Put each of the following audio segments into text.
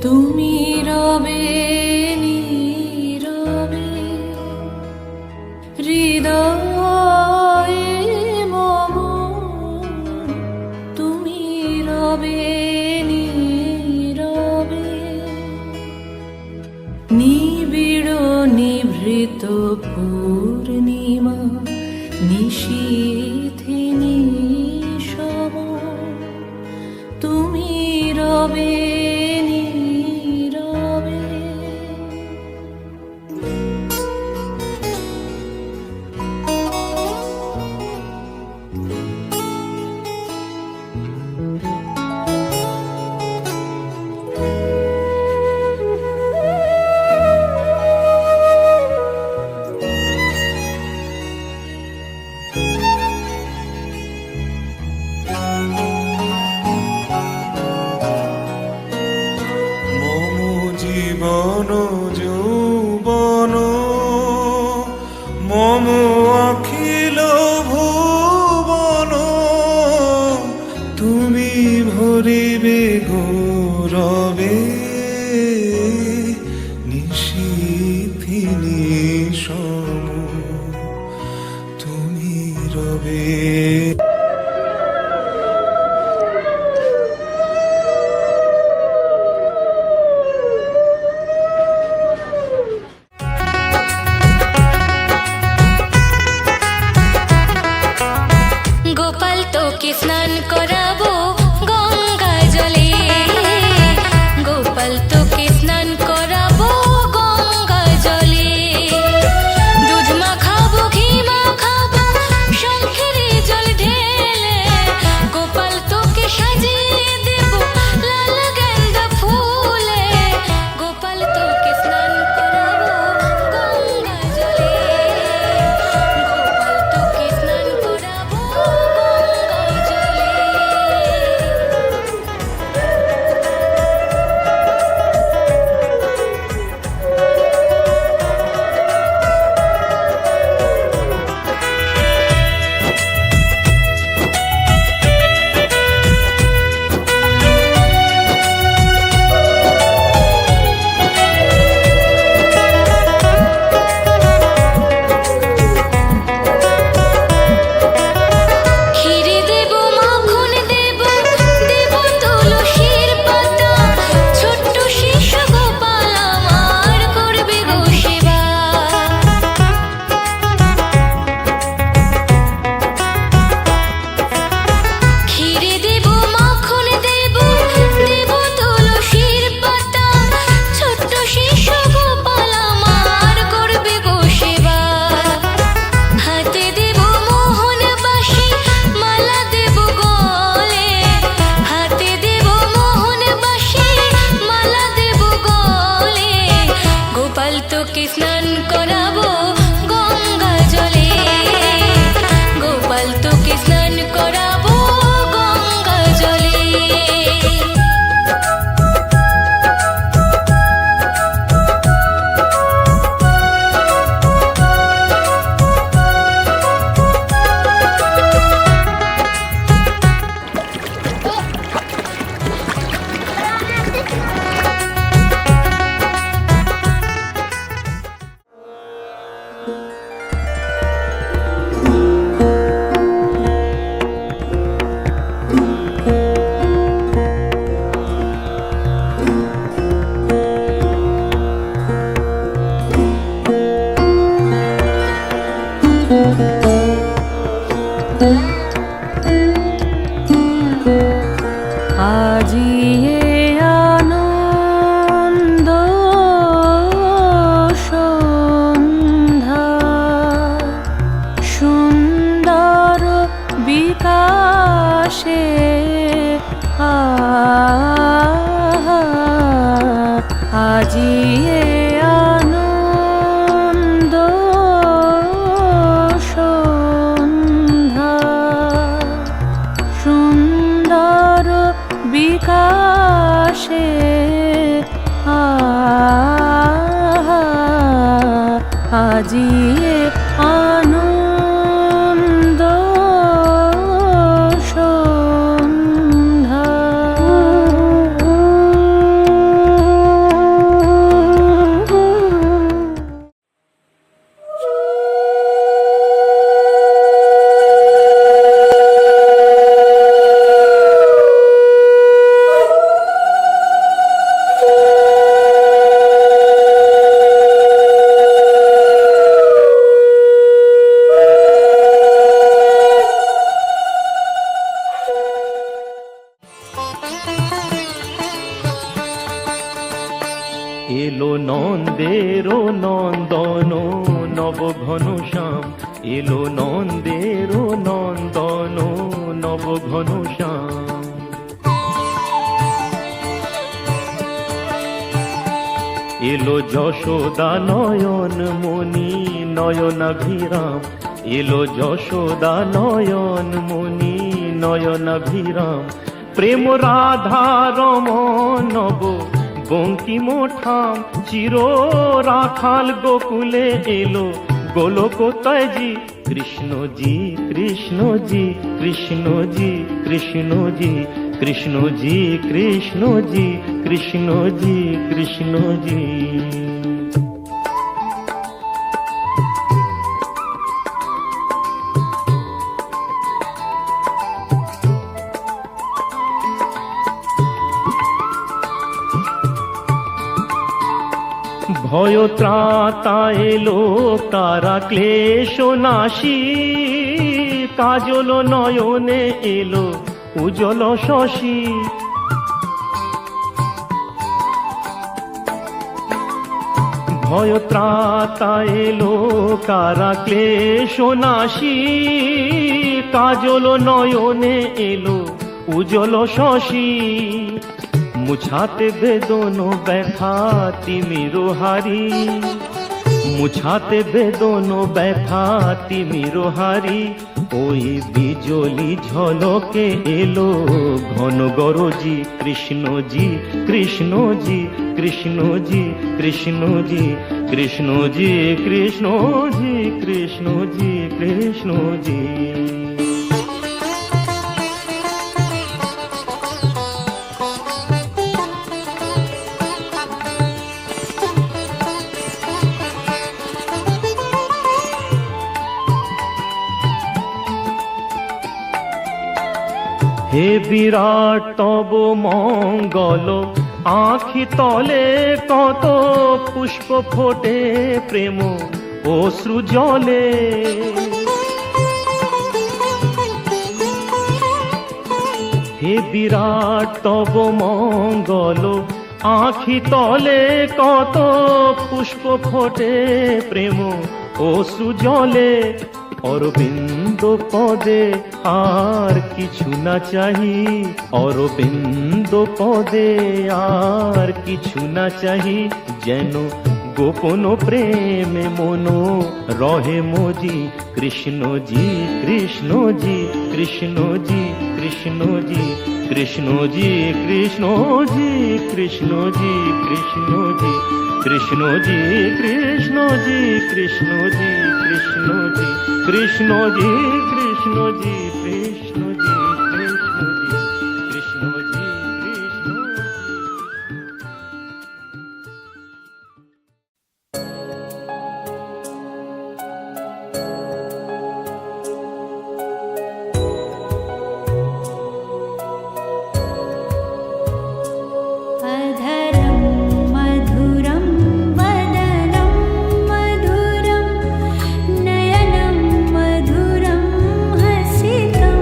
তুমি রবে নীরবে হৃদয়ে মম, তুমি রবে নীরবে নিবিড় নিভৃত পূর্ণিমা নিশীথে নিশম, তুমি রবে জীবন যৌবন মম অখিল ভুবন, তুমি ভরিবে গৌরবে নিশীথি নিশম, তুমি রবে। গোপাল তোকে স্নান করাবো গঙ্গা জলে, গোপাল তোকে স্নান করাবো গঙ্গা জলে, দুধ মাখাবো ঘি মাখাবো শঙ্খের জল ঢেলে, গোপাল তোকে সাজিয়ে দেব লাল গেন্দা ফুলে, গোপাল তোকে স্নান করাবো গঙ্গা জলে, গোপাল তোকে স্নান করাবো তোকে স্নান করাবো গঙ্গা জলে, গোপাল তোকে স্নান করাবো গঙ্গা জলে। সাজিয়ে আনন্দ সন্ধ্যা। এলো নন্দেরো নন্দন নব ঘন শ্যাম, এলো নন্দেরো নন্দন নব ঘন শ্যাম। এলো যশোদা নয়ন মণি নয়নাভিরাম, এলো যশোদা নয়ন মণি নয়নাভিরাম। প্রেম রাধা রমণ নব বঙ্কিম ঠাম, চির রাখাল গোকুলে এলো গোলকতায়জি। কৃষ্ণজি কৃষ্ণজি কৃষ্ণজি কৃষ্ণজি কৃষ্ণজি কৃষ্ণজি কৃষ্ণজি কৃষ্ণজি। ভয় ত্রাতা এলো কারা ক্লেশ নাশী, কাজল নয়নে এলো উজ্জ্বল শশী। ভয় ত্রাতা এলো কারা ক্লেশ নাশী, কাজল নয়নে এলো উজ্জ্বল শশী। মুছাতে বেদন ব্যথা তিমির হারি, মুছাতে বেদন ব্যথা তিমির হারি। ওই বিজলি ঝলকে এলো ঘন গরজি। কৃষ্ণজি কৃষ্ণজি কৃষ্ণজি কৃষ্ণজি কৃষ্ণজি কৃষ্ণজি কৃষ্ণজি কৃষ্ণজি। হে বিরাট তব মঙ্গল, আঁখি তলে কত পুষ্প ফোটে প্রেম অশ্রু জলে। হে বিরাট তব মঙ্গল, আঁখি তলে কত পুষ্প ফোটে প্রেম অশ্রু জলে। অরবিন্দ পদে আর কিছু না চাহি, অরবিন্দ পদে আর কিছু না চাহি। যেন গোপন প্রেমে মন রহে মজি। কৃষ্ণজি কৃষ্ণজি কৃষ্ণজি কৃষ্ণজি কৃষ্ণজি কৃষ্ণজি কৃষ্ণজি কৃষ্ণজি কৃষ্ণজি কৃষ্ণজি কৃষ্ণজি কৃষ্ণজি কৃষ্ণজি কৃষ্ণজি কৃষ্ণজি কৃষ্ণজি কৃষ্ণজি কৃষ্ণজি। अधरं मधुरं वदनं मधुरं नयनं मधुरं हसितं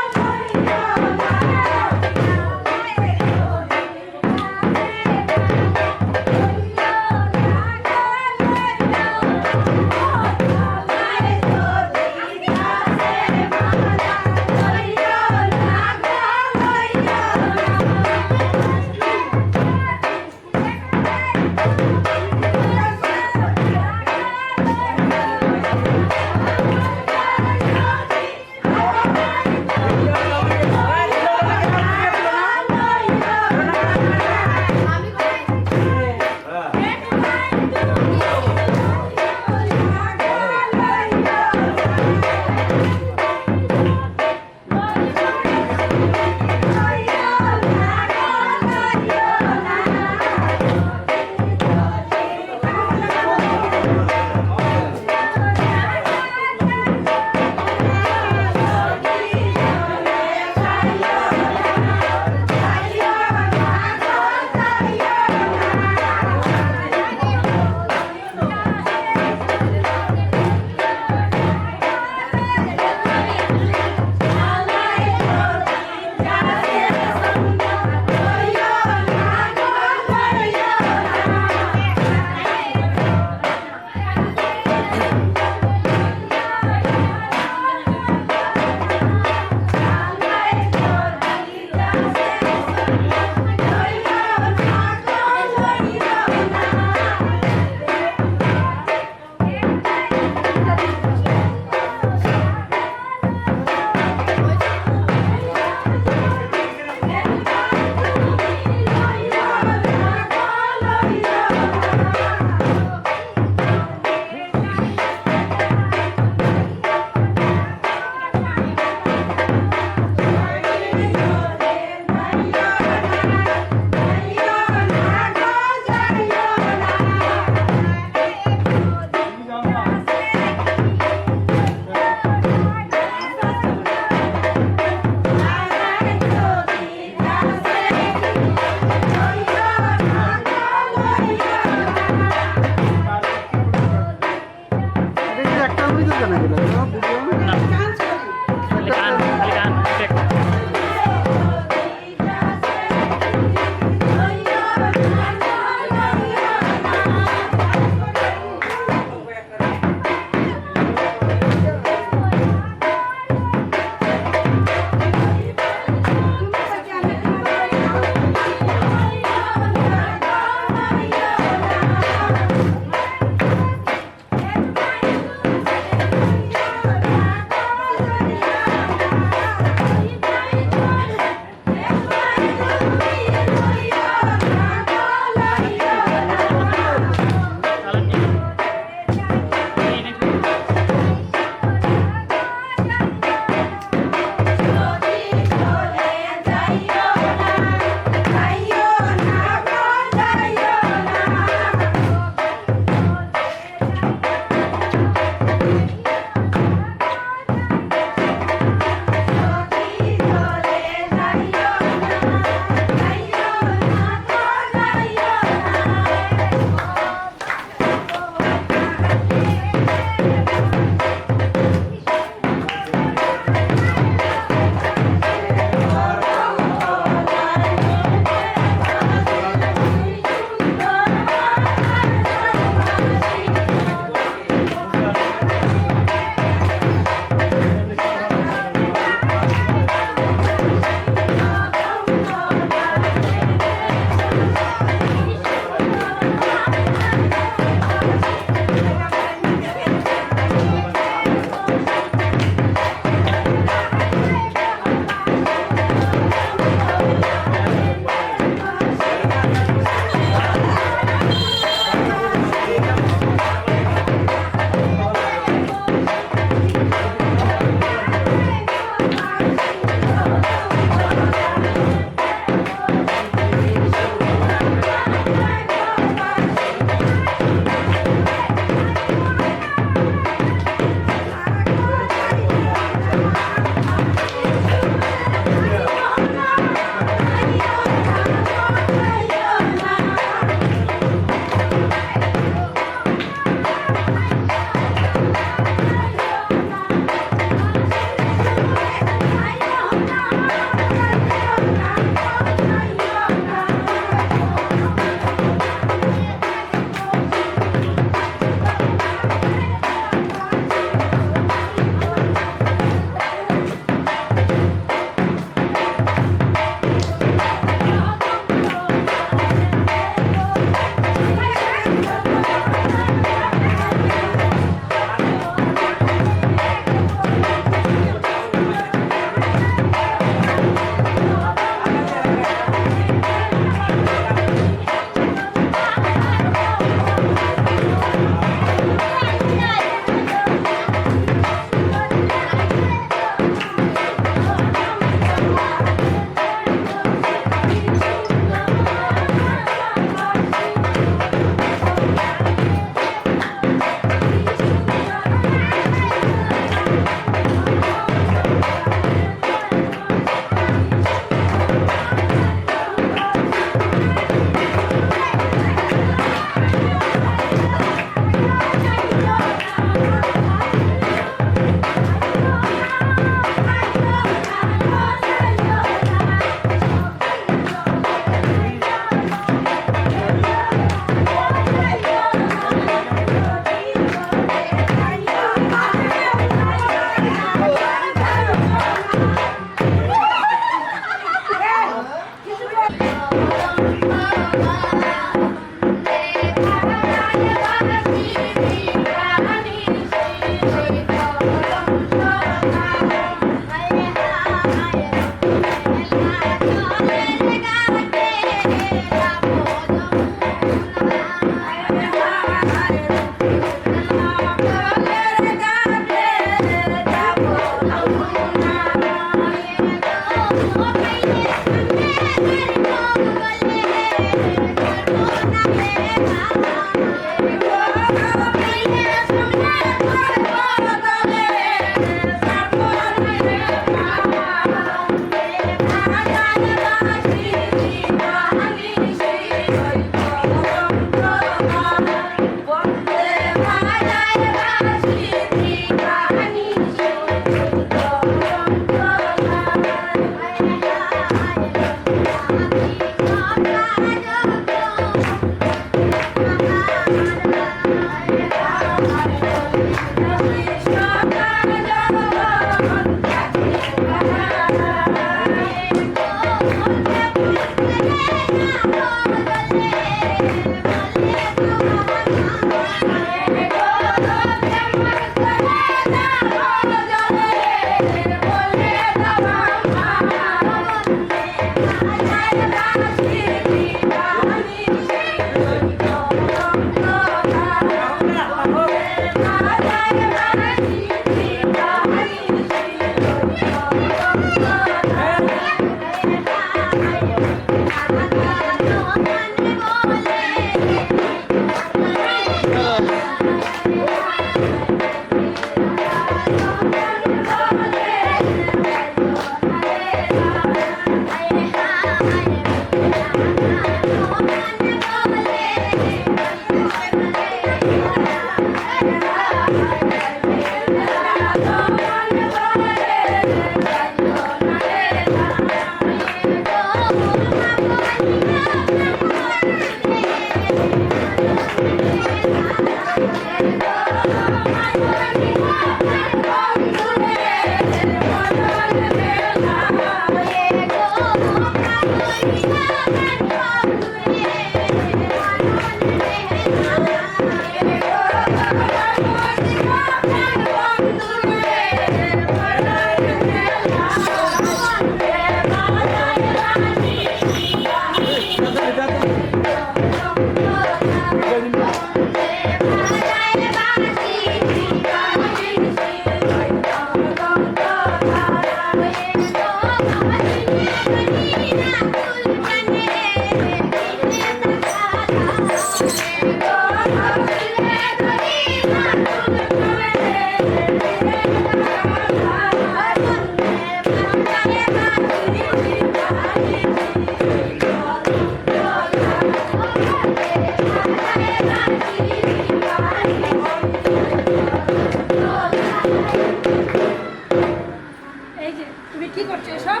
এই যে তুমি কি করছো সব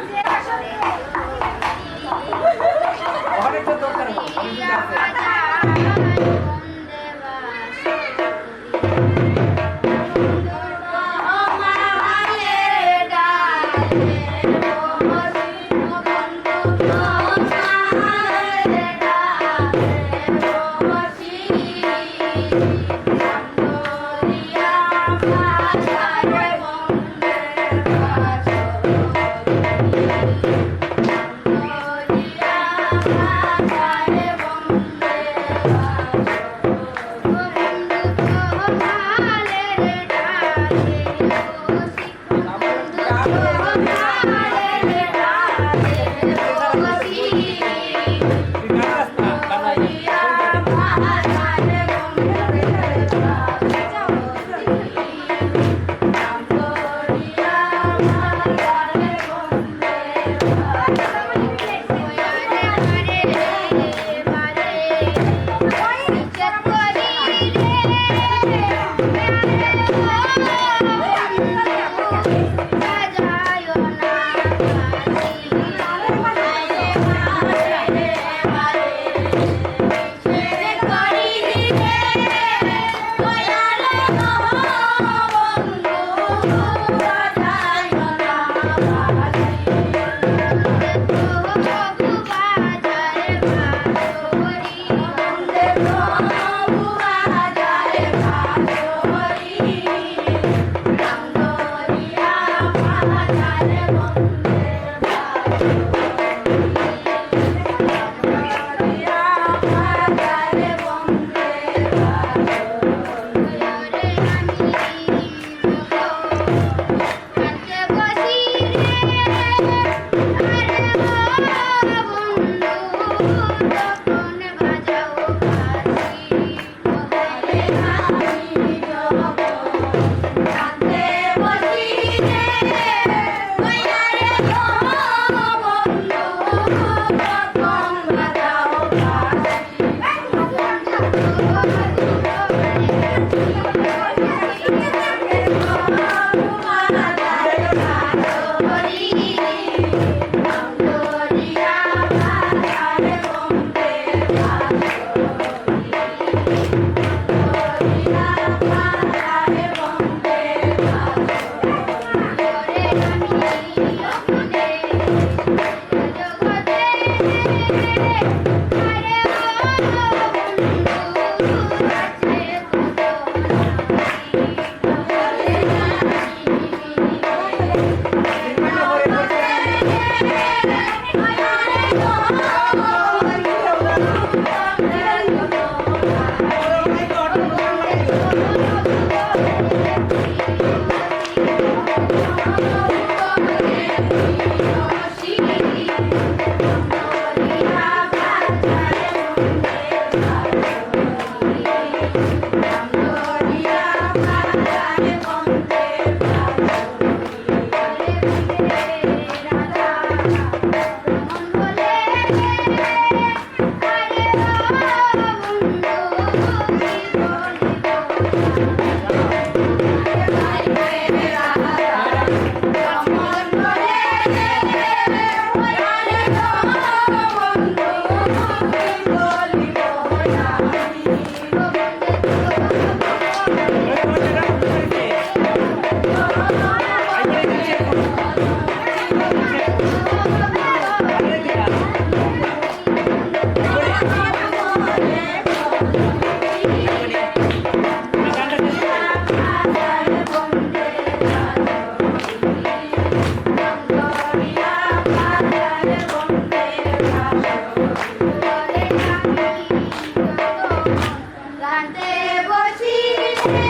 একান্তে বসিলে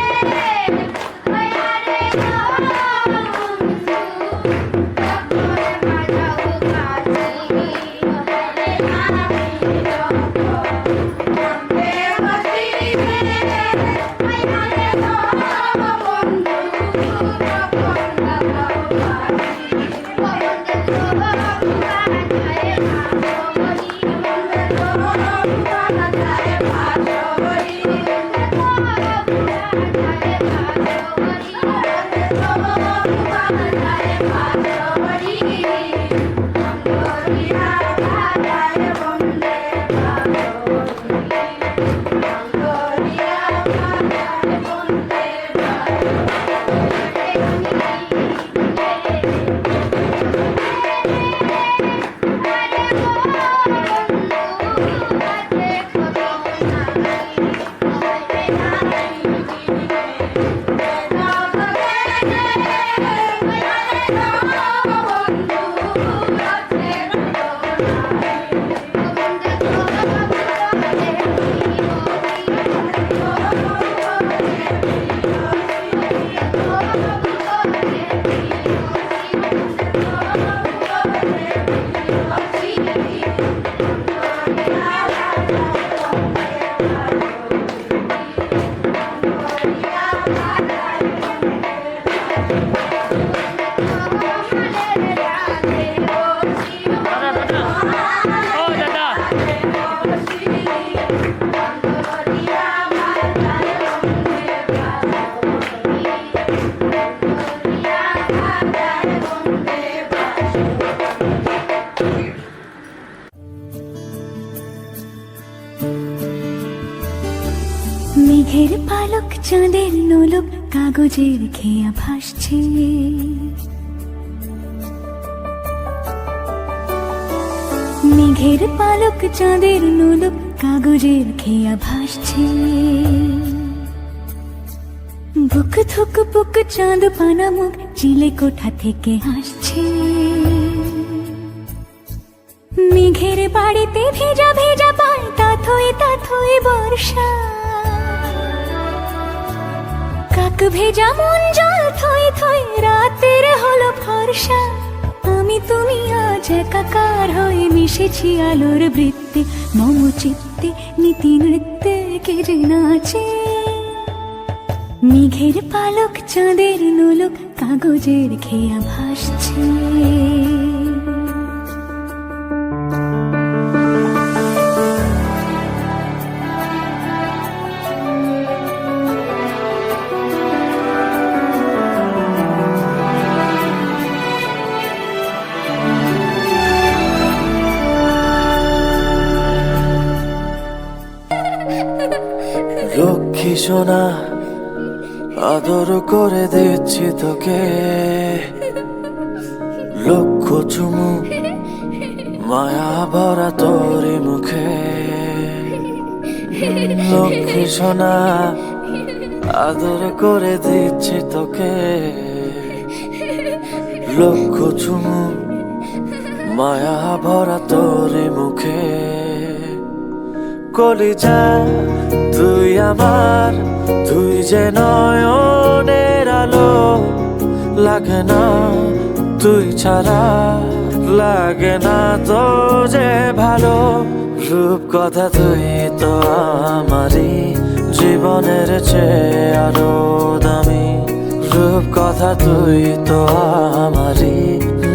দয়ারে বন্ধু যখন বাজাও কাছে দয়ারে আমি যখন একান্তে বসিলে দয়ারে বন্ধু যখন বাজাও মেঘের পালক চাঁদের নোলক কাগজের খেয়া ভাসছে মেঘের পালক চাঁদের নোলক কাগজের খেয়া ভাসছে বুক থুক বুক চাঁদ পানা মুখ চিলে কোঠা থেকে হাসছে মেঘের বাড়িতে ভেজা ভেজা পায় তাথই বর্ষা কাক ভেজা মন জল থই থই রাতের হলো ফর্সা আমি তুমি আজ একাকার হয়ে মিশেছি আলোর বৃত্তে মম চিত্তে নীতি নৃত্যে কে যে নাচে মেঘের পালক চাঁদের নোলক কাগজের খেয়া ভাসছে লক্ষ্মী সোনা আদর করে দিচ্ছি তোকে লক্ষ চুমু মায়া ভরা তোরি মুখে লক্ষ্মী সোনা আদর করে দিচ্ছি তোকে লক্ষ চুমু মায়া ভরা তোরি মুখে কলিজা তুই আমার তুই যে নয়নের আলো লাগে না তুই ছাড়া লাগে না তো যে ভালো রূপ কথা তুই তো আমারই জীবনের চেয়ে আরো দামি রূপ কথা তুই তো আমারই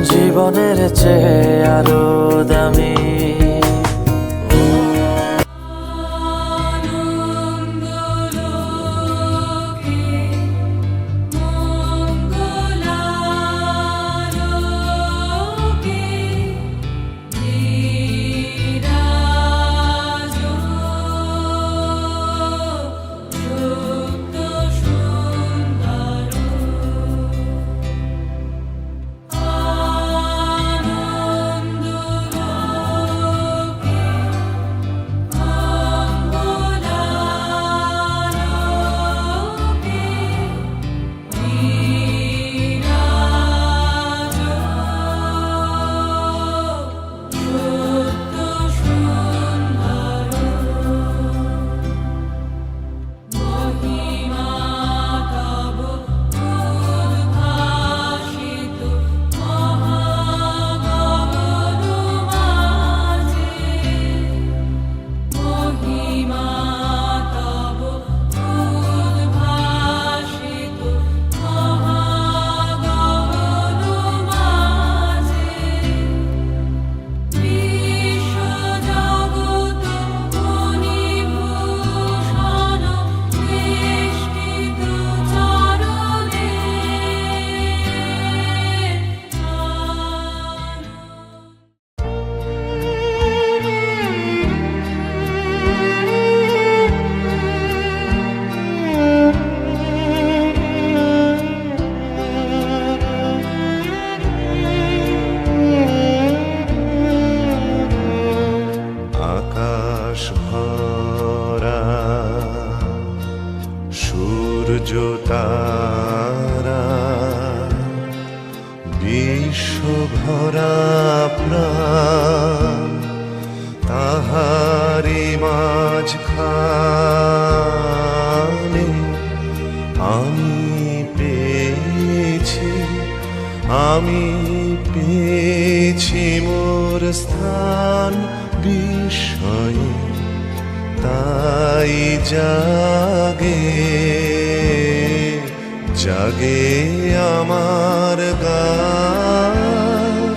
জীবনের চেয়ে আরো দামি সূর্য তারা বিশ্বভরা প্রাণ তাহারি মাঝখানে আমি পেয়েছি মোর স্থান বিস্ময়ে তাই জাগে জাগে আমার গান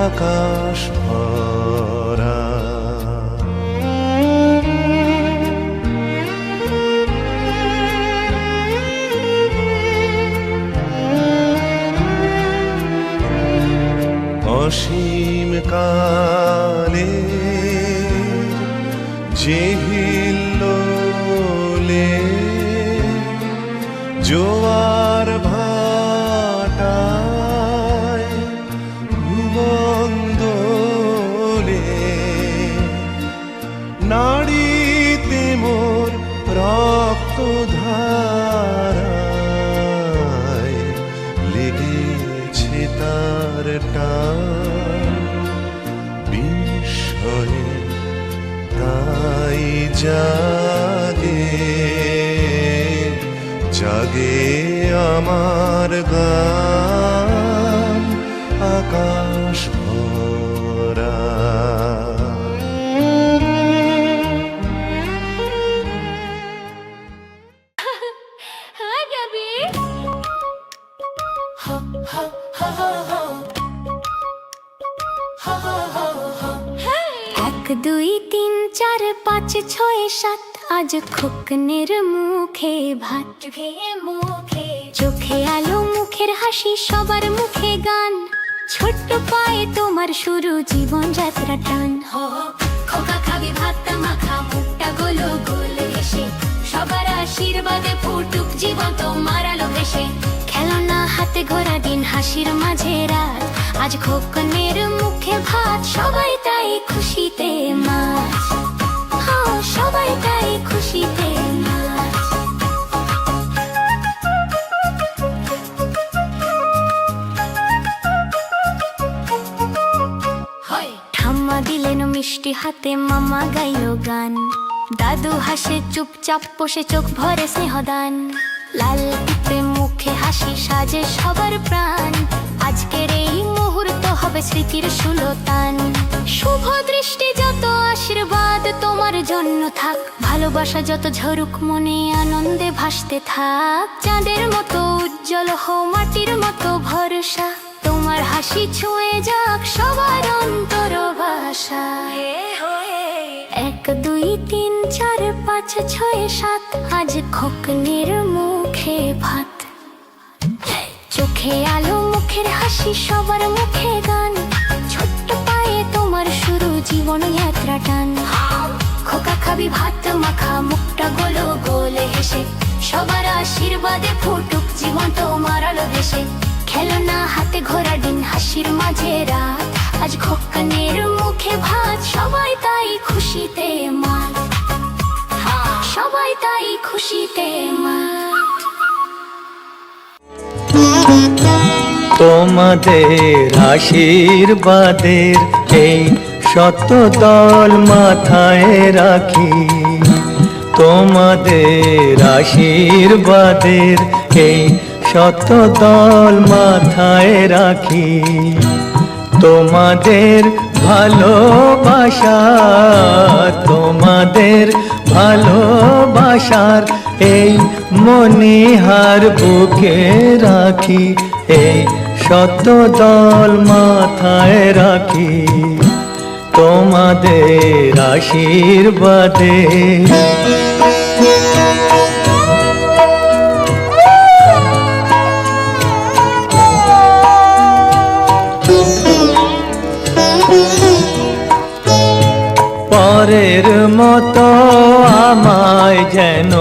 আকাশ ভরা। অসীম কালে যে হিল্লোলে জোয়ার ভাটায় ভুবন্দোলে নাড়িতে মোর রক্ত ধারায় লেগেছে তার টান বিস্ময়ে তাই জাগে জাগে আমার গান আকাশ ভরা। হ্যাঁ গাবি এক দুই তিন চার পাঁচ ছয় সাত আজ খোকনের মুখে ভাত মুখে চোখে আলো মুখের হাসি সবার মুখে গান ছোট্ট পায়ে তোমার শুরু জীবন যাত্রা টান খোকা খাবি ভাত মাখা মুখটা গোলো গোল হেসে সবার আশীর্বাদে ফুটুক জীবন তোমার আলো ভেসে খেলনা হাতে ঘোরা দিন হাসির মাঝে রাত আজ খোকনের মুখে ভাত সবাই তাই খুশিতে মাছ সবাই তাই খুশিতে মাছ। ঠাম্মা দিলেন মিষ্টি হাতে মামা গাইলো গান দাদু হাসে চুপচাপ বসে চোখ ভরে স্নেহদান লাল পিঁপড়ে মুখে হাসি সাজে সবার প্রাণ আজকের এই মুহূর্ত হবে স্মৃতির সুলতান শুভ দৃষ্টি যত আশীর্বাদ তোমার জন্য থাক ভালোবাসা যত ঝরুক মনে আনন্দে ভাসতে থাক চাঁদের মতো উজ্জ্বল হও মাটির মতো ভরসা তোমার হাসি ছুঁয়ে যাক সবার অন্তর ভাষা এক দুই তিন চার পাঁচ ছয় সাত আজ খোকনের মুখে ভাত চোখে আলো মুখের হাসি সবার মুখে গান ছোট্ট পায়ে তোমার শুরু জীবন যাত্রা টান খোকা খাবি ভাত মাখা মুখটা গোলো গোলে হেসে সবার আশীর্বাদে ফুটুক জীবন তোমার আলো দেশে খেলনা হাতে ঘোরা দিন হাসির মাঝে রাত আজ খোকনের মুখে ভাত সবাই তাই খুশিতে মাত সবাই তাই খুশিতে মাত। তোমাদের আশীর্বাদের এই শত দল মাথায় রাখি তোমাদের আশীর্বাদের এই শত দল মাথায় রাখি তোমাদের ভালোবাসা তোমাদের ভালোবাসার এই মনিহার বুকে রাখি এই শত দল মাথায় রাখি তোমাদের আশীর্বাদে পরের মতো আমায় যেন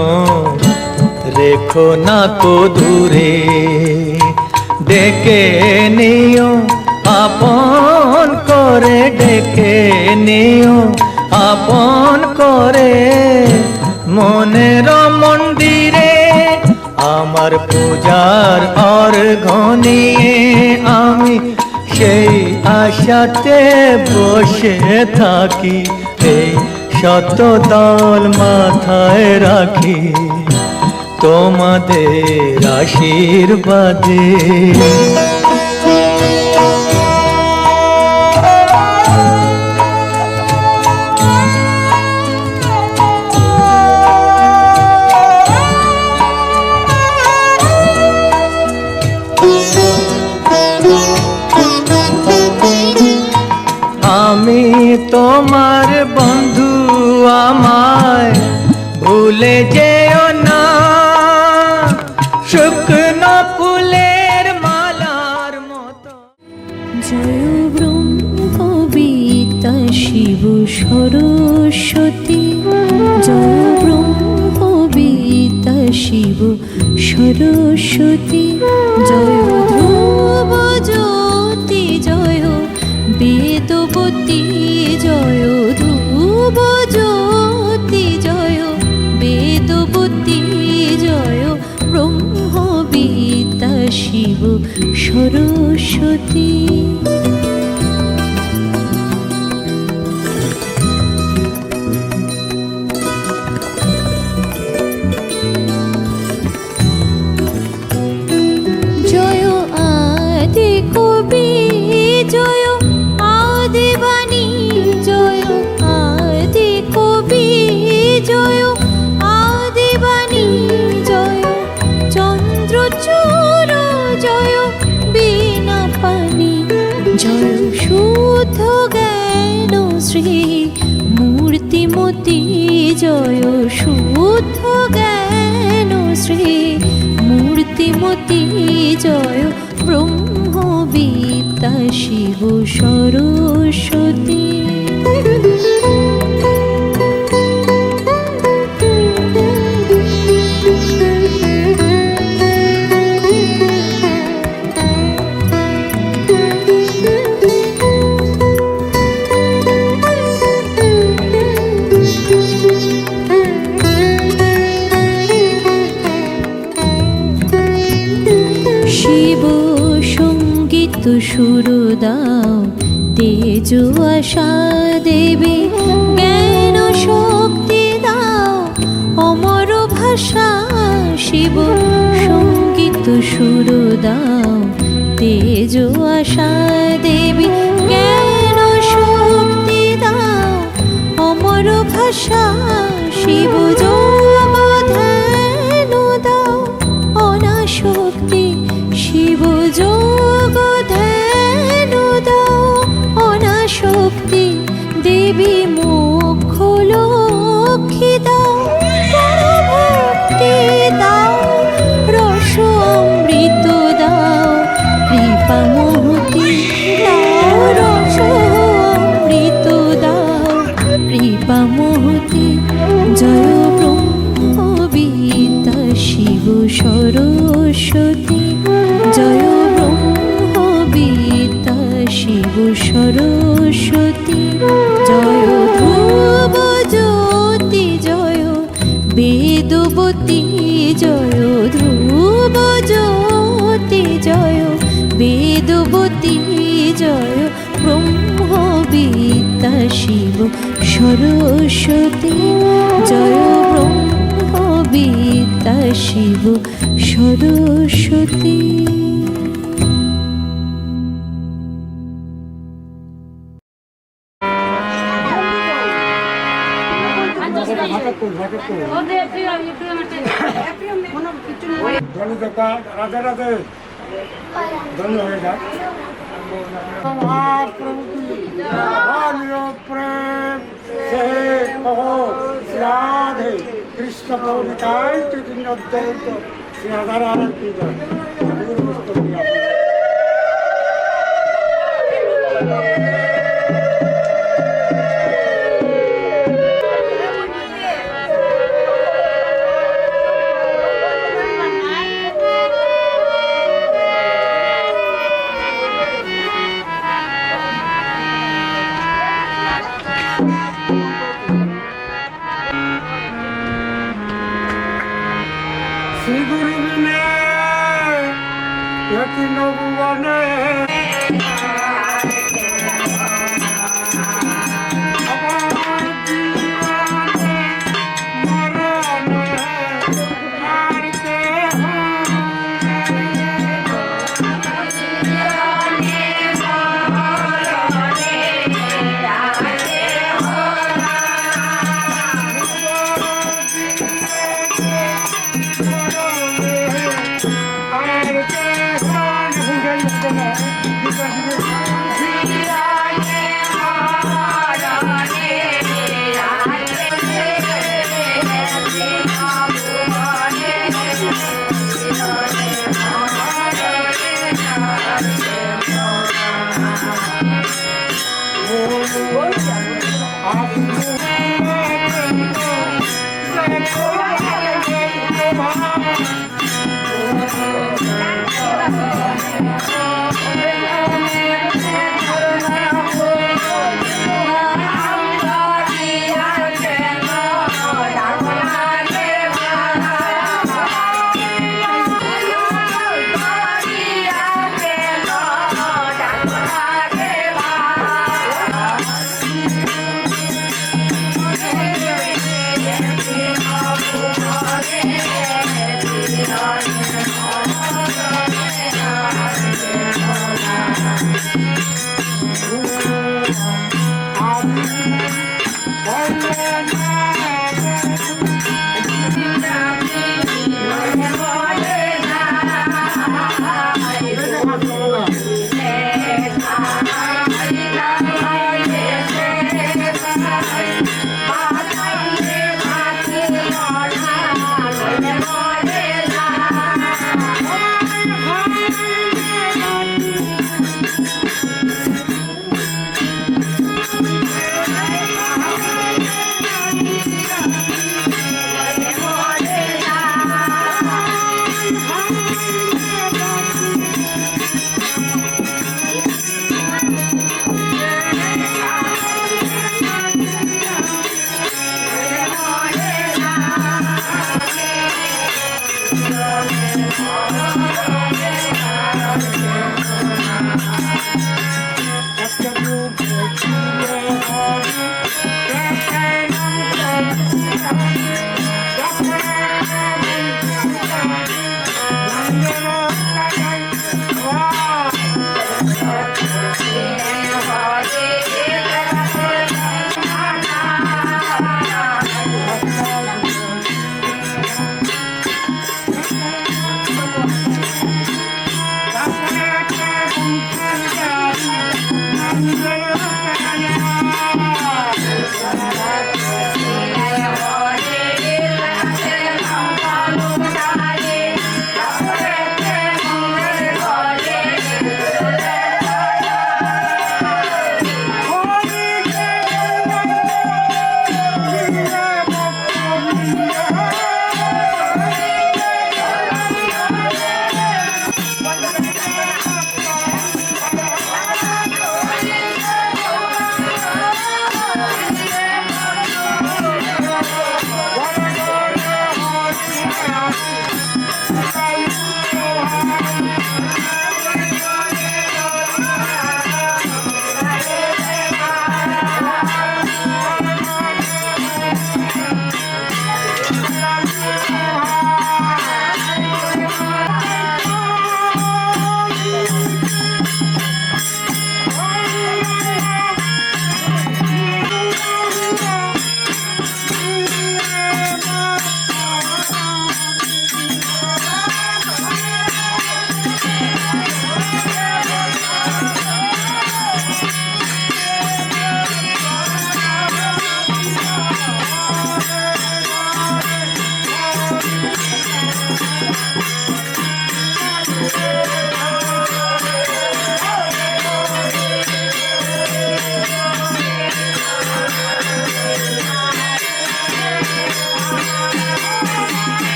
রেখো না কো দূরে ডেকে নিও আপন করে ডেকে নিও আপন করে মনের মন্দিরে আর পূজার অর্ঘ্য নিয়ে আমি সেই আশাতে বসে থাকি, এই শতদল মাথায় রাখি তোমাদের আশীর্বাদে। আমি তোমার বন্ধু, আমায় ভুলে যেও না, শুকনো ফুলের মালার মতো। জয় ব্রহ্মবিদ্যা শিব সরস্বতী, জয় ব্রহ্মবিদ্যা শিব সরস্বতী, জয় ধ্রুব জ্যোতি, জয় বেদবতী, জয় ধ্রুব জ্যোতি, জয় বেদবতী, জয় ব্রহ্মবিদ্যা শিব সরস্বতী। জয় আদি কবি, জয় আদি বাণী, জয় আদি কবি, জয় আদি বাণী, জয় চন্দ্রচূড়, জয় বীণা পানি, জয় শুদ্ধ জ্ঞান শ্রী মূর্তিমতী, জয় শুদ্ধ জ্ঞান শ্রী মূর্তিমতী, জয় ব্রহ্মবিদ্যা শিব সরস্বতী। শিব সঙ্গীত সুর দাও, তেজ আশা দেবী জ্ঞান শক্তি দাও, অমর ভাষা। শিব সঙ্গীত সুর দাও, তেজ আশা দেবী জ্ঞান শক্তি দাও, অমর ভাষা। শিব যোগ ধ্যান দাও, অনাশক্তি। শিব যোগ ধ্যান দাও, অনাশক্তি। দেবী মোক্ষ লক্ষ্মী দাও, ভক্তি দাও, রস অমৃত দাও, কৃপা মহতি দাও, রস অমৃত দাও, কৃপা মহতি। জয় ব্রহ্মবিদ্যা শিব সরস্বতী, জয় ব্রহ্মবিদ্যা শিব সরস্বতী, জয় ধ্রুব জ্যোতি, জয় বেদবতী, জয় ধ্রুব জ্যোতি, জয় বেদবতী, জয় ব্রহ্মবিদ্যা শিব সরস্বতী, জয় ব্রহ্মবিদ্যা শিব সরস্বতী। রাধে রাধে ধন্য হয়ে যাক। মহাপ্রভু প্রেম সে কহো রাধে কৃষ্ণ পৌরিকায় চৈতন্য শ্রী রাধা রাধা কি যায়। শ্রী গুরু বিনে একটি নবুবনে আমার জীবনে মরণে আর কেহ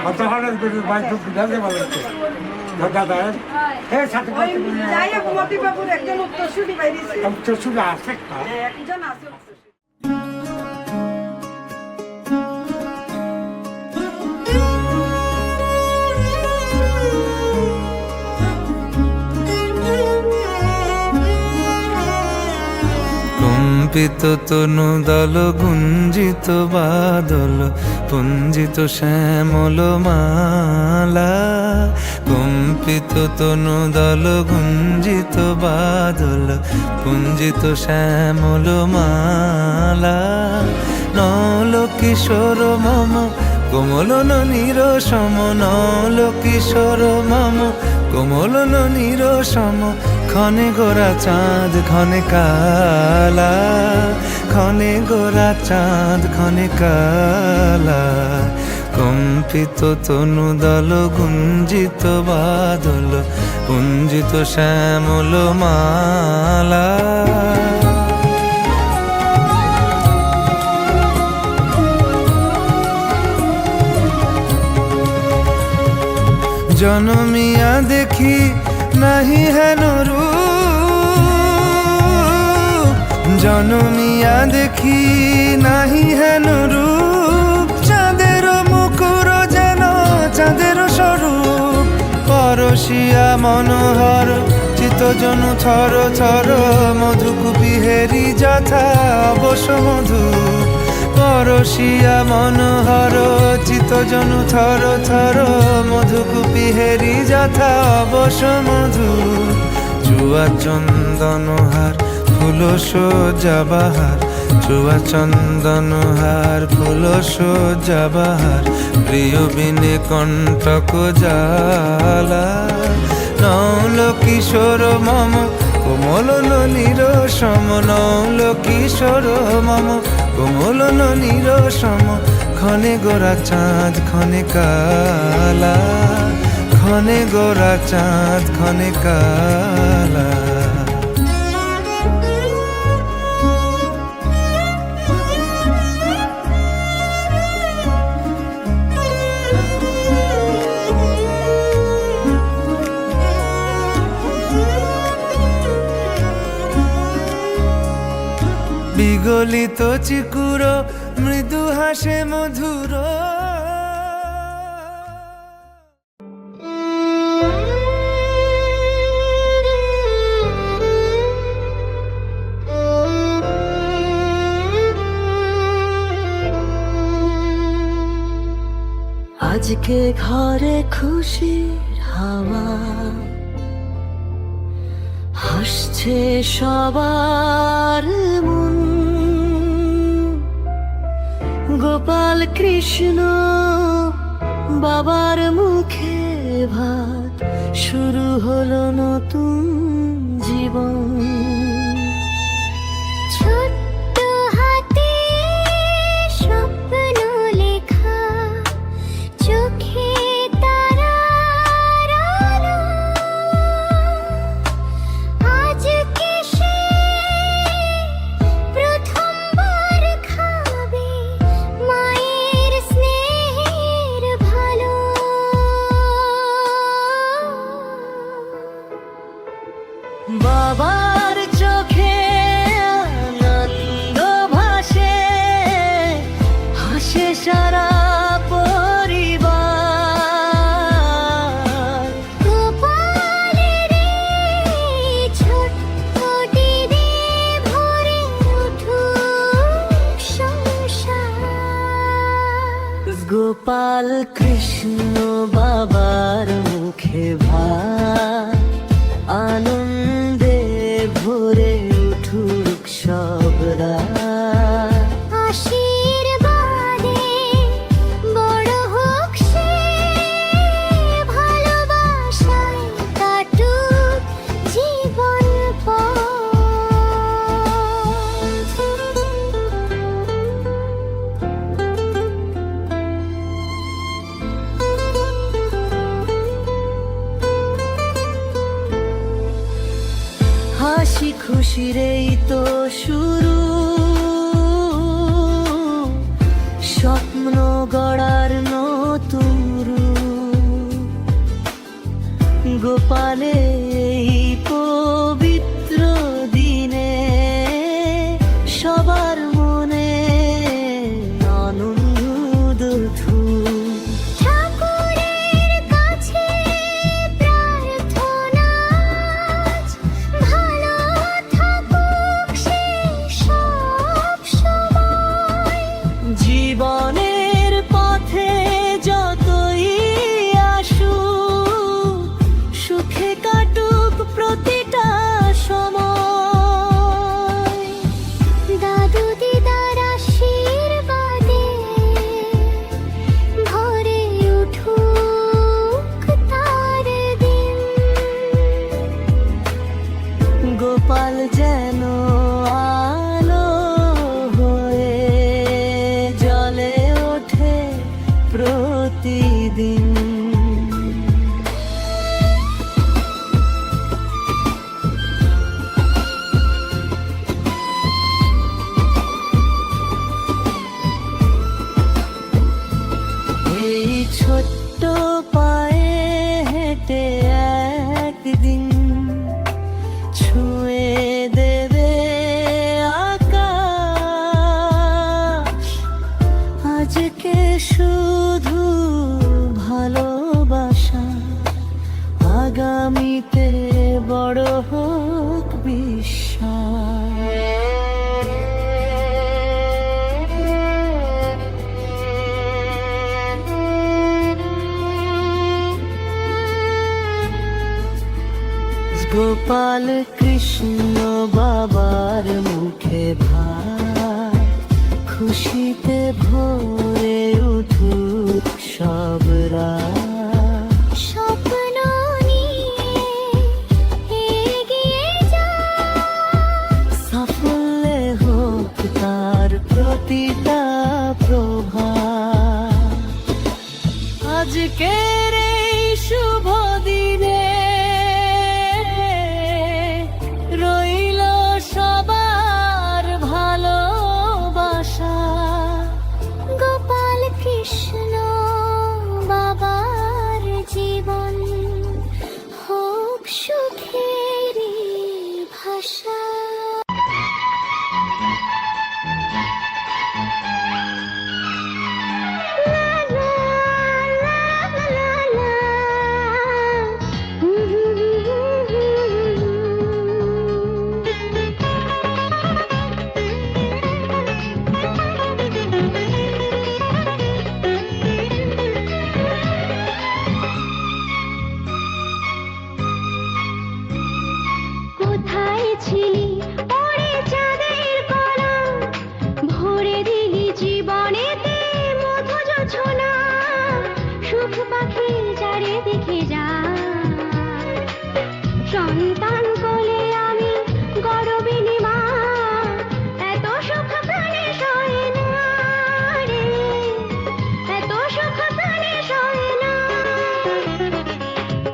অতখানের গরু বাইক বিধাতে বলেছে দাদা হে সাথে যাই হোক মতিবাবুর একজন উত্তরসূরি বাইরেছে চশুর আছে একজন আছে কম্পিত তনু দল গুঞ্জিত বাদল পুঞ্জিত শ্যামল মালা কম্পিত তনু দল গুঞ্জিত বাদল পুঞ্জিত শ্যামল মালা নল কিশোর মম কোমল ননীর সম নল কিশোর মম কোমল ননীর সম ক্ষণে গোরা চাঁদ ক্ষণে কালা ক্ষণে গোরা চাঁদ ক্ষণে কালা কম্পিত তনু দল গুঞ্জিত বাদল পুঞ্জিত শ্যামল মালা জনমিয়া দেখি নাহি হেন রূপ জনমিয়া দেখি নাহি হেন রূপ চাঁদের মুকুর যেন চাঁদের স্বরূপ পরশিয়া মনোহর চিত্তজনু থর থর মধুকুপি হেরি যথা অবশ মধু পরশিয়া মনোহর চিত্তজনু থর থর মধুকুপি হেরি যথা অবশ মধু চুয়া চন্দনহার ফুল সজ্জা বাহার চুয়া চন্দনহার ফুল সজ্জা বাহার প্রিয় বিনে কণ্টক জালা নৌল কিশোর মম কোমল ননীর সম নৌল কিশোর মম কোমল ননীর সম ক্ষণে গোরা চাঁদ ক্ষণে কালা ক্ষণে গোরা চাঁদ ক্ষণে কালা বিগলিত চিকুর মৃদু হাসে মধুর আজকে ঘরে খুশির হাওয়া হাসছে সবার মন গোপাল কৃষ্ণ বাবার মুখে ভাত শুরু হলো নতুন জীবন ছোট্ট হাতে স্বপ্ন লেখা চোখে তারার আলো আজকে সে প্রথমবার খাবে মায়ের স্নেহের ভালো বাবার চোখে আনন্দ ভাসে হাসে সারা পরিবার গোপালের এই ছোট্ট দিদি ভরে উঠুক সংসার গোপাল কৃষ্ণ বাবার মুখে ভাত আনন্দে ভরে উঠুক সব রাত আশীর্বাদে বড় হোক সে ভালোবাসায় কাটুক জীবন হাসি খুশির এই তো শুরু স্বপ্ন গড়ার নতুন রূপ গোপালে এই পবিত্র দিনে সবার মনে আনন্দ ঠাকুরের কাছে প্রার্থনা ভালো থাকুক সে সব সময় জীবনের পথে যতই আসুক সুখে কাটুক প্রতিটা সময় দাদু দিদার আশীর্বাদে ভরে উঠুক তার দিন গোপাল যেন আলো হয়ে জ্বলে ওঠে প্রতিদিন এই ছোট্ট পায়ে হেঁটে একদিন ছুঁয়ে দেবে আকাশ আজকে শুধু ভালোবাসা আগামীতে বড় হোক বিশ্বাস গোপাল কৃষ্ণ বাবার মুখে ভার খুশিতে ভরে উঠুক সব রাত স্বপ্ন নিয়ে এগিয়ে যাক সাফল্যে হোক তার প্রতিটা প্রভাত আজকের এই শুভ দিনে রইল সবার ভালোবাসা গোপাল কৃষ্ণ বাবার জীবন হোক সুখেরই ভাষা কোথায় ছিলি ওরে চাঁদের কণা ভরে দিলি জীবনেতে মধু যোছনা সুখ পাখি চারিদিকে যায় সন্তান কোলে আমি গর্বিণী মা এত সুখ প্রাণে সয় না রে এত সুখ প্রাণে সয় না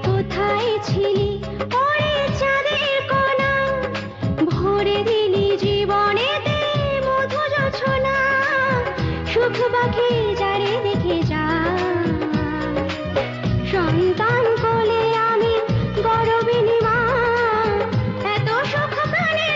কোথায় ছিলি ওরে চাঁদের কণা ভরে দিলি জীবনেতে মধু যোছনা সুখ পাখি চারিদিকে যায় সন্তান কোলে আমি গর্বিণী মা এত সুখ প্রাণে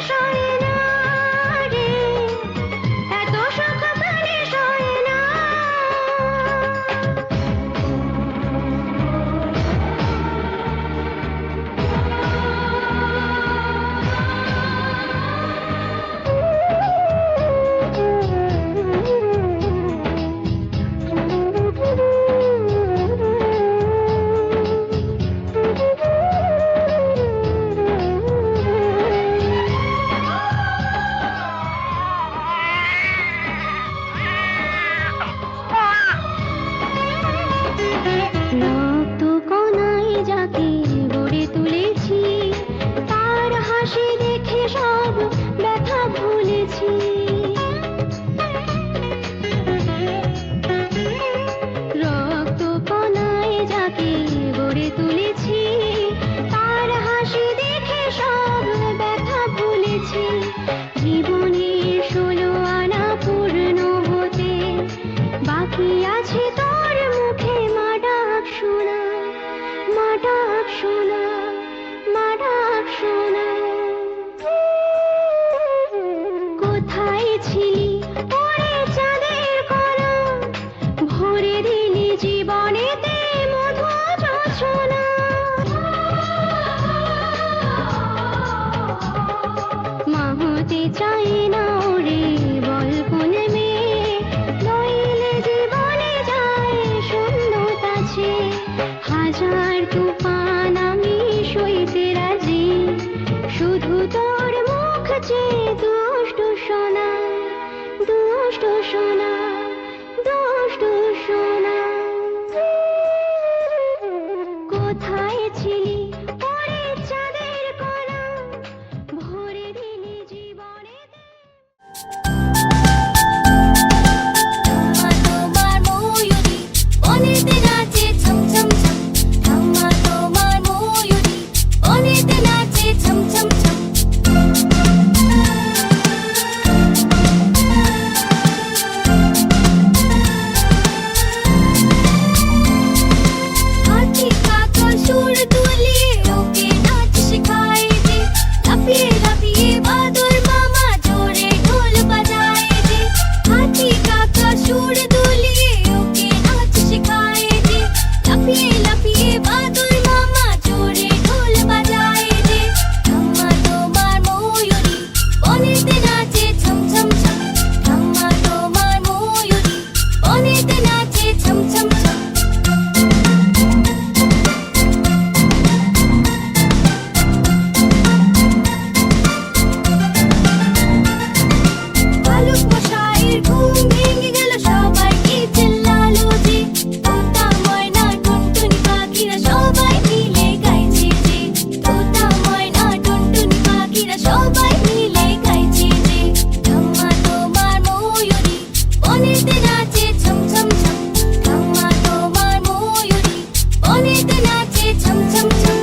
সবাই মিলে গাইছে যে ঠাম্মা তোমার ময়ূরী বনেতে নাচে ছম ছম ছম ঠাম্মা তোমার ময়ূরী বনেতে নাচে ছম ছম ছম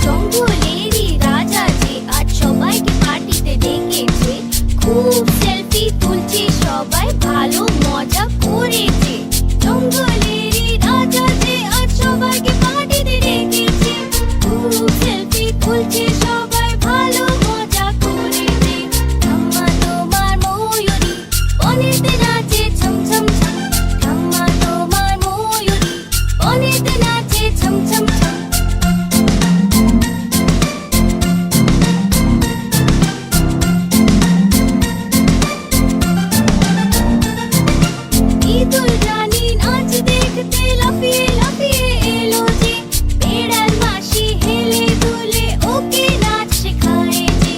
জঙ্গলেরই রাজা যে আজ সবাইকে পার্টিতে ডেকেছে খুব সেলফি তুলছে সবাই ভালো মজা করেছে জঙ্গলেরই রাজা যে আজ সবাইকে পার্টিতে ডেকেছে খুব সেলফি তুলছে সবাই ভালো মজা করেছে ঠাম্মা তোমার ময়ূরী বনেতে নাচে ছম ছম ছম ঠাম্মা তোমার ময়ূরী বনেতে নাচে ছম ছম ছম ইঁদুর রানী নাচ দেখতে লাফিয়ে লাফিয়ে এলো যে বেড়াল মাসি হেলে দুলে ওকে নাচ শেখায় যে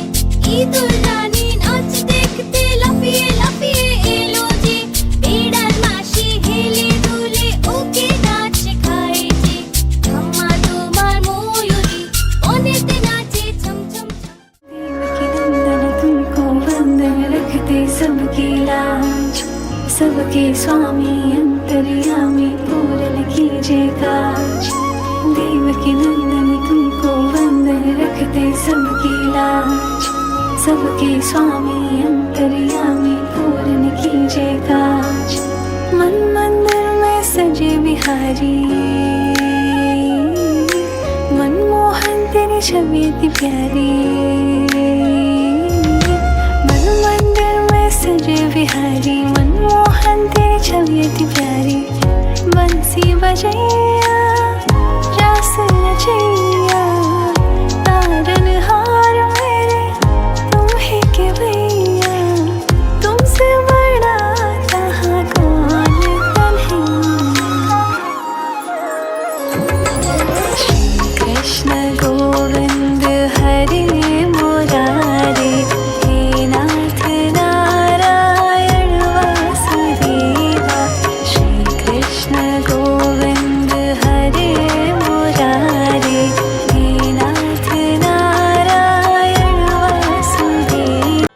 ইঁদুর রানী নাচ দেখতে লাফিয়ে লাফিয়ে এলো যে বেড়াল মাসি হেলে দুলে ওকে নাচ শেখায় যে ঠাম্মা তোমার ময়ূরী বনেতে নাচে ছম ছম ছম देवकी नंदन तुमको वंदन रखते सबकी लाज सबके स्वामी अंतर्यामी पूरन कीजिए काज देवकी नंदन तुमको वंदन रखते सबकी लाज सबके स्वामी अंतर्यामी पूरन कीजिए काज मन मंदिर में सजे बिहारी मनमोहन तेरी छवि इतनी प्यारी मन मंदिर में सजे बिहारी मनमोहन तेरी छवि इतनी प्यारी बंसी बजैया रास रचैया तारन हार मेरे तुम ही के भैया तुमसे बड़ा कहाँ कौन कन्हैया श्री कृष्ण गोविंद हरे मुरारे हे नाथ नारायण वासुदेवा श्री कृष्ण गोविंद हरे मुरारे हे नाथ नारायण वासुदेवा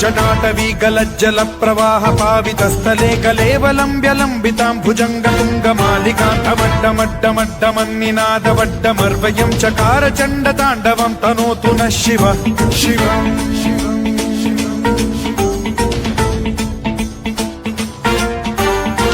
जटाटवी गलज्जल प्रवाह पावितस्थले कलेवलम्ब्य लम्बितां भुजङ्गतुङ्गमालिकान्तमड्डमड्डमड्डमन्निनादवड्डमर्वयं चकार चण्डताण्डवं तनोतु नः शिवः शिवम्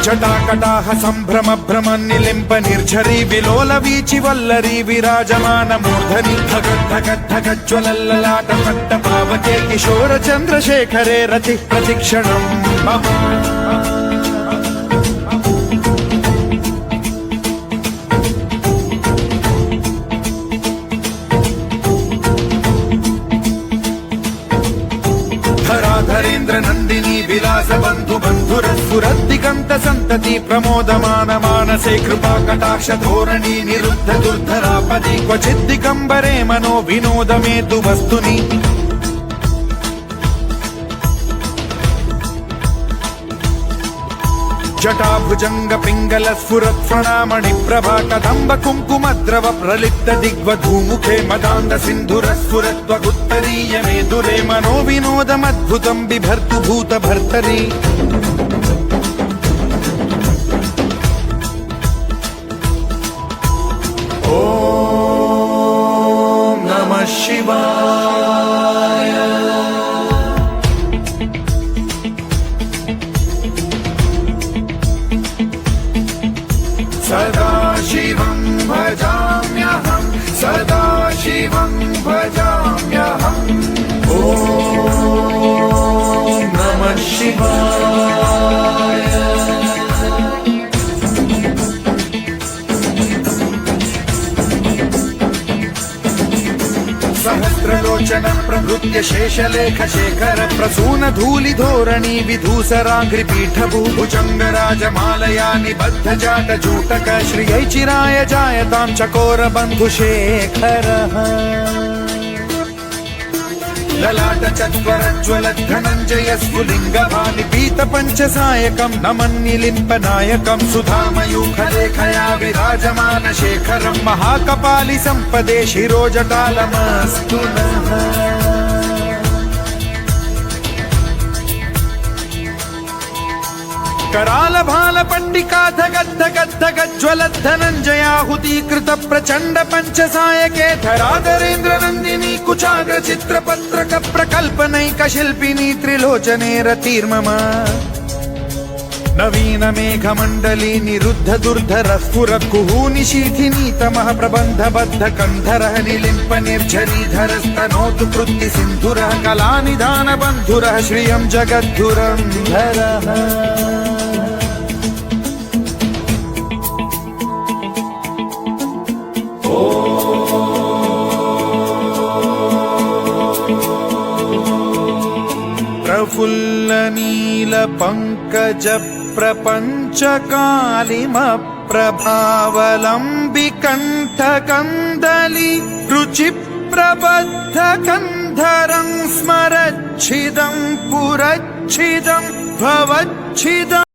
जटाकटाह सम्भ्रम भ्रम निलिम्प निर्झरी विलोल वीचि वल्लरी विराजमान मूर्धनि धगत् धगत् धगज्ज्वलल्ललाट पट्ट पावके किशोर चन्द्रशेखरे रति प्रतिक्षणम् मम धराधरेन्द्र नन्दिनी विलास बन्धु बन्धुरस्फुरद्दिगन्त सन्तति प्रमोदमान मानसे कृपा कटाक्ष धोरणी निरुद्ध दुर्धरापदि क्वचिद् दिगम्बरे मनो विनोद मेतु वस्तुनि जटाभुजंग पिंगल स्फुरत् प्रणामणि प्रभा कदम्ब कुङ्कुमद्रव प्रलिप्त दिग्वधूमुखे मदान्ध सिन्धुर स्फुरत्वगुत्तरीय मेदुरे मनो विनोदमद्भुतं बिभर्तु भूत भर्तरि ॐ नमः शिवाय सदा शिवं भजाम्यहं सदा शिवं भजाम्यहम् ॐ नमः शिवाय నృత్య శేషలేఖ శేఖర ప్రసూన ధూళి ధోరణి విధూసరాగ్రి పీఠ భూభుజంగ రాజమాలయా నిబద్ధ జాట జూటక శ్రియై చిరాయ జాయతాం చకోర బంధు శేఖర లలాట చత్వరజ్వల ధనంజయ స్ఫులింగ భాని పీత పంచసాయకం నమన్నిలింప నాయకం సుధామయూఖ లేఖయా విరాజమాన శేఖరం మహాకపాలి సంపదే శిరోజటాలమస్తు నః कराल भाल पंडिका धगद्ध गद्ध गज्ज्वलद् धनञ्जयाहुतीकृत प्रचण्ड पञ्चसायके धराधरेन्द्र नन्दिनी कुचाग्र चित्रपत्रक प्रकल्पनैक शिल्पिनी त्रिलोचने रतिर्मम नवीन मेघमण्डली निरुद्ध दुर्धर स्फुर कुहूनि शीथिनी तमः प्रबन्ध बद्ध कन्धरः निलिम्प निर्झरीधरस्तनोतु कृत्ति सिन्धुरः कलानिधान बन्धुरः श्रियं जगद्धुरन्धरः प्रफुल्ल नील पंकज प्रपंच कालिम प्रभावलंबि कंठ कंदली रुचि प्रबद्ध कंधरं स्मरच्छिदं पुरच्छिदं भवच्छिदं